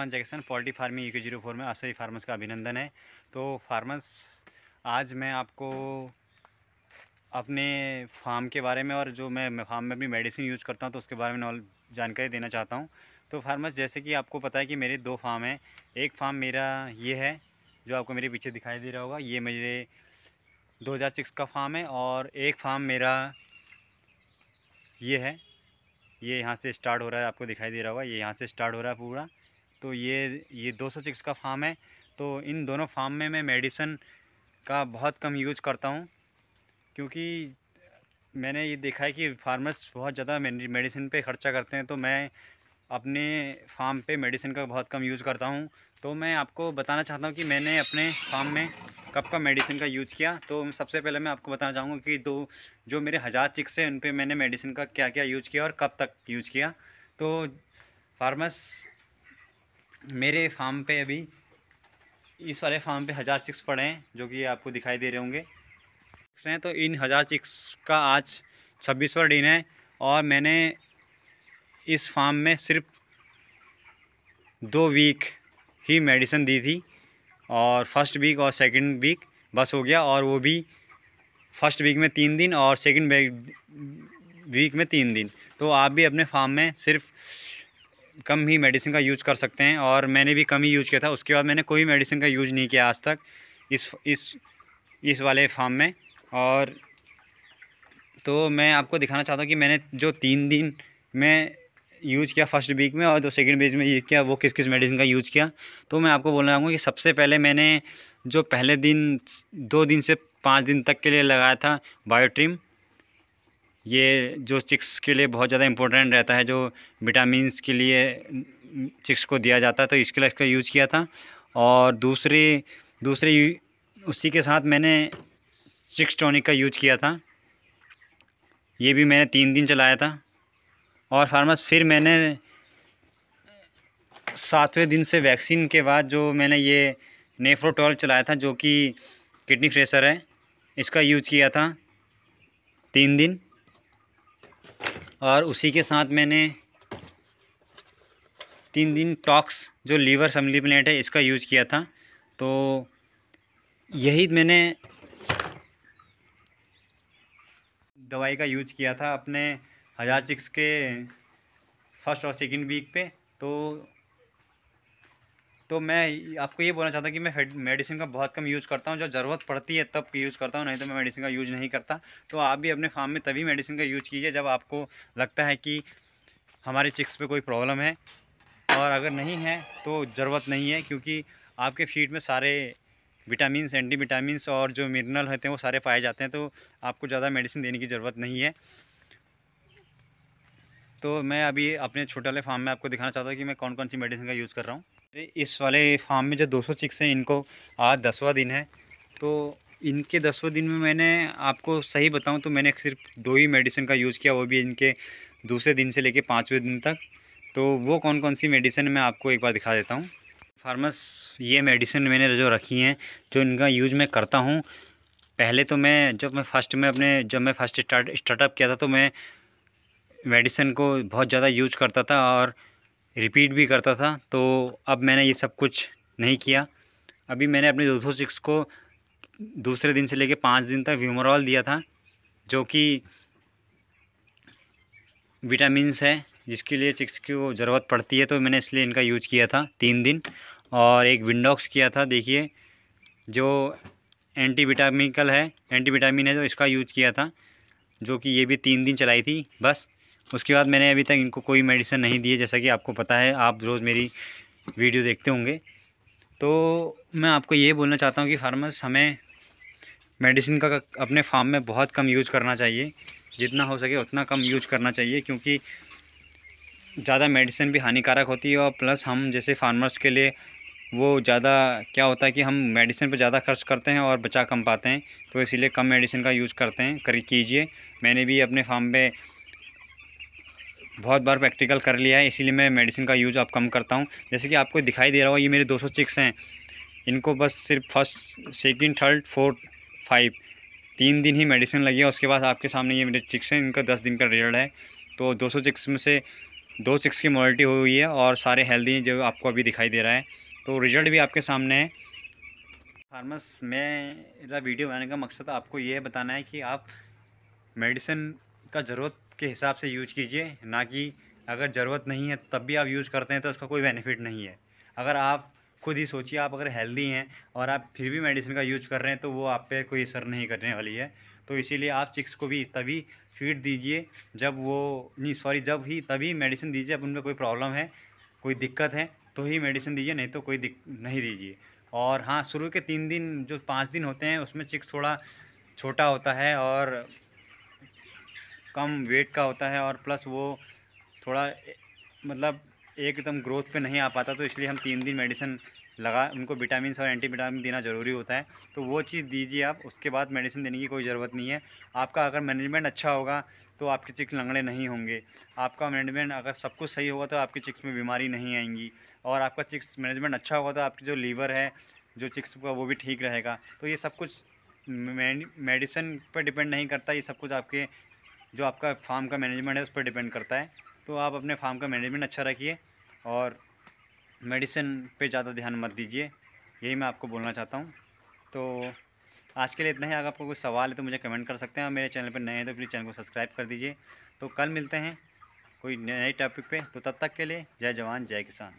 Advance injection poultry farming EK04 में आप सभी फार्मर्स का अभिनंदन है। तो फार्मर्स, आज मैं आपको अपने फार्म के बारे में और जो मैं फार्म में अपनी मेडिसिन यूज़ करता हूं तो उसके बारे में जानकारी देना चाहता हूं। तो फार्मर्स, जैसे कि आपको पता है कि मेरे दो फार्म हैं। एक फार्म मेरा ये है जो आपको मेरे पीछे दिखाई दे रहा होगा, ये मेरे 2006 का फार्म है। और एक फार्म मेरा ये है, ये यहाँ से स्टार्ट हो रहा है, आपको दिखाई दे रहा होगा, ये यहाँ से स्टार्ट हो रहा है पूरा। तो ये 206 का फार्म है। तो इन दोनों फार्म में मैं मेडिसिन का बहुत कम यूज़ करता हूँ, क्योंकि मैंने ये देखा है कि फार्मर्स बहुत ज़्यादा मेडिसिन पे ख़र्चा करते हैं। तो मैं अपने फार्म पे मेडिसिन का बहुत कम यूज़ करता हूँ। तो मैं आपको बताना चाहता हूँ कि मैंने अपने फार्म में कब कब मेडिसिन का यूज़ किया। तो सबसे पहले मैं आपको बताना चाहूँगा कि जो मेरे 1000 चिक्स हैं उन पे मैंने मेडिसिन का क्या क्या यूज़ किया और कब तक यूज़ किया। तो फार्मर्स, मेरे फार्म पे अभी इस वाले फार्म पे 1000 चिक्स पड़े हैं, जो कि आपको दिखाई दे रहे होंगे हैं। तो इन 1000 चिक्स का आज 26वां दिन है और मैंने इस फार्म में सिर्फ 2 वीक ही मेडिसिन दी थी, और फर्स्ट वीक और सेकंड वीक बस हो गया। और वो भी फर्स्ट वीक में 3 दिन और सेकंड वीक में 3 दिन। तो आप भी अपने फार्म में सिर्फ कम ही मेडिसिन का यूज़ कर सकते हैं, और मैंने भी कम ही यूज़ किया था। उसके बाद मैंने कोई मेडिसिन का यूज़ नहीं किया आज तक इस वाले फार्म में। और तो मैं आपको दिखाना चाहता हूँ कि मैंने जो 3 दिन में यूज़ किया फर्स्ट वीक में और जो सेकंड वीक में ये किया, वो किस किस मेडिसिन का यूज़ किया। तो मैं आपको बोलना चाहूँगा कि सबसे पहले मैंने जो पहले दिन 2 दिन से 5 दिन तक के लिए लगाया था बायोट्रिम। ये जो चिक्स के लिए बहुत ज़्यादा इम्पोर्टेंट रहता है, जो विटामिन्स के लिए चिक्स को दिया जाता है, तो इसके लिए इसका यूज़ किया था। और दूसरे उसी के साथ मैंने चिक्स टॉनिक का यूज़ किया था, ये भी मैंने 3 दिन चलाया था। और फार्मर्स, फिर मैंने 7वें दिन से वैक्सीन के बाद जो मैंने ये नेफ्रोटॉल चलाया था, जो कि किडनी फ्रेशर है, इसका यूज़ किया था 3 दिन। और उसी के साथ मैंने 3 दिन टॉक्स जो लीवर सप्लीमेंट है, इसका यूज़ किया था। तो यही मैंने दवाई का यूज़ किया था अपने 1000 चिक्स के फर्स्ट और सेकंड वीक पे। तो मैं आपको ये बोलना चाहता हूँ कि मैं मेडिसिन का बहुत कम यूज़ करता हूँ, जब ज़रूरत पड़ती है तब यूज़ करता हूँ, नहीं तो मैं मेडिसिन का यूज़ नहीं करता। तो आप भी अपने फार्म में तभी मेडिसिन का यूज़ कीजिए जब आपको लगता है कि हमारे चिक्स पे कोई प्रॉब्लम है। और अगर नहीं है तो ज़रूरत नहीं है, क्योंकि आपके फीड में सारे विटामिन्स, एंटी विटामिन्स और जो मिनरल होते हैं वो सारे पाए जाते हैं। तो आपको ज़्यादा मेडिसिन देने की ज़रूरत नहीं है। तो मैं अभी अपने छोटे वाले फार्म में आपको दिखाना चाहता हूँ कि मैं कौन कौन सी मेडिसिन का यूज़ कर रहा हूँ। इस वाले फार्म में जो 200 चिक्स हैं, इनको आज 10वां दिन है। तो इनके 10वें दिन में मैंने आपको सही बताऊं तो मैंने सिर्फ 2 ही मेडिसिन का यूज़ किया, वो भी इनके दूसरे दिन से लेके 5वें दिन तक। तो वो कौन कौन सी मेडिसिन मैं आपको एक बार दिखा देता हूँ। फार्मर्स, ये मेडिसिन मैंने जो रखी हैं, जो इनका यूज़ मैं करता हूँ। पहले तो जब मैं फर्स्ट स्टार्टअप किया था, तो मैं मेडिसिन को बहुत ज़्यादा यूज करता था और रिपीट भी करता था। तो अब मैंने ये सब कुछ नहीं किया। अभी मैंने अपने 206 को दूसरे दिन से लेके 5 दिन तक व्यूमोरॉल दिया था, जो कि विटामिन्स है, जिसके लिए चिक्स को ज़रूरत पड़ती है। तो मैंने इसलिए इनका यूज किया था 3 दिन। और एक विंडॉक्स किया था, देखिए, जो एंटी विटामिन है, जो इसका यूज किया था, जो कि ये भी 3 दिन चलाई थी बस। उसके बाद मैंने अभी तक इनको कोई मेडिसिन नहीं दी है, जैसा कि आपको पता है, आप रोज़ मेरी वीडियो देखते होंगे। तो मैं आपको ये बोलना चाहता हूँ कि फार्मर्स, हमें मेडिसिन का अपने फार्म में बहुत कम यूज़ करना चाहिए, जितना हो सके उतना कम यूज़ करना चाहिए, क्योंकि ज़्यादा मेडिसिन भी हानिकारक होती है। और प्लस हम जैसे फार्मर्स के लिए वो ज़्यादा क्या होता है कि हम मेडिसिन पर ज़्यादा खर्च करते हैं और बचा कम पाते हैं। तो इसीलिए कम मेडिसिन का यूज़ करते हैं, कीजिए। मैंने भी अपने फार्म पे बहुत बार प्रैक्टिकल कर लिया है, इसीलिए मैं मेडिसिन का यूज़ अब कम करता हूँ। जैसे कि आपको दिखाई दे रहा होगा, ये मेरे 200 चिक्स हैं। इनको बस सिर्फ फर्स्ट, सेकंड, थर्ड, फोर्थ, 5 3 दिन ही मेडिसिन लगी है। उसके बाद आपके सामने ये मेरे चिक्स हैं, इनका 10 दिन का रिजल्ट है। तो 200 चिक्स में से 2 चिक्स की मोर्टलिटी हुई है और सारे हेल्दी हैं जो आपको अभी दिखाई दे रहा है। तो रिजल्ट भी आपके सामने है। फार्मर्स, मेरा वीडियो बनाने का मकसद आपको ये बताना है कि आप मेडिसिन का ज़रूरत के हिसाब से यूज कीजिए, ना कि अगर ज़रूरत नहीं है तब भी आप यूज़ करते हैं तो उसका कोई बेनिफिट नहीं है। अगर आप खुद ही सोचिए, आप अगर हेल्दी हैं और आप फिर भी मेडिसिन का यूज कर रहे हैं तो वो आप पे कोई असर नहीं करने वाली है। तो इसीलिए आप चिक्स को भी तभी फीड दीजिए जब वो नहीं सॉरी जब ही तभी मेडिसिन दीजिए जब उनमें कोई प्रॉब्लम है, कोई दिक्कत है तो ही मेडिसिन दीजिए, नहीं तो कोई नहीं दीजिए। और हाँ, शुरू के 3 दिन जो 5 दिन होते हैं उसमें चिक्स थोड़ा छोटा होता है और कम वेट का होता है और प्लस वो थोड़ा मतलब एकदम ग्रोथ पे नहीं आ पाता, तो इसलिए हम 3 दिन मेडिसिन लगा उनको विटामिन और एंटीविटामिन देना ज़रूरी होता है। तो वो चीज़ दीजिए आप, उसके बाद मेडिसिन देने की कोई ज़रूरत नहीं है। आपका अगर मैनेजमेंट अच्छा होगा तो आपके चिक्स लंगड़े नहीं होंगे। आपका मैनेजमेंट अगर सब कुछ सही होगा तो आपके चिक्स में बीमारी नहीं आएंगी। और आपका चिक्स मैनेजमेंट अच्छा होगा तो आपकी जो लीवर है, जो चिक्स का, वो भी ठीक रहेगा। तो ये सब कुछ मेडिसिन पर डिपेंड नहीं करता, ये सब कुछ आपके जो आपका फार्म का मैनेजमेंट है उस पर डिपेंड करता है। तो आप अपने फार्म का मैनेजमेंट अच्छा रखिए और मेडिसिन पे ज़्यादा ध्यान मत दीजिए, यही मैं आपको बोलना चाहता हूँ। तो आज के लिए इतना ही। अगर आपको कोई सवाल है तो मुझे कमेंट कर सकते हैं और मेरे चैनल पर नए हैं तो प्लीज़ चैनल को सब्सक्राइब कर दीजिए। तो कल मिलते हैं कोई नए टॉपिक पे, तो तब तक के लिए जय जवान जय किसान।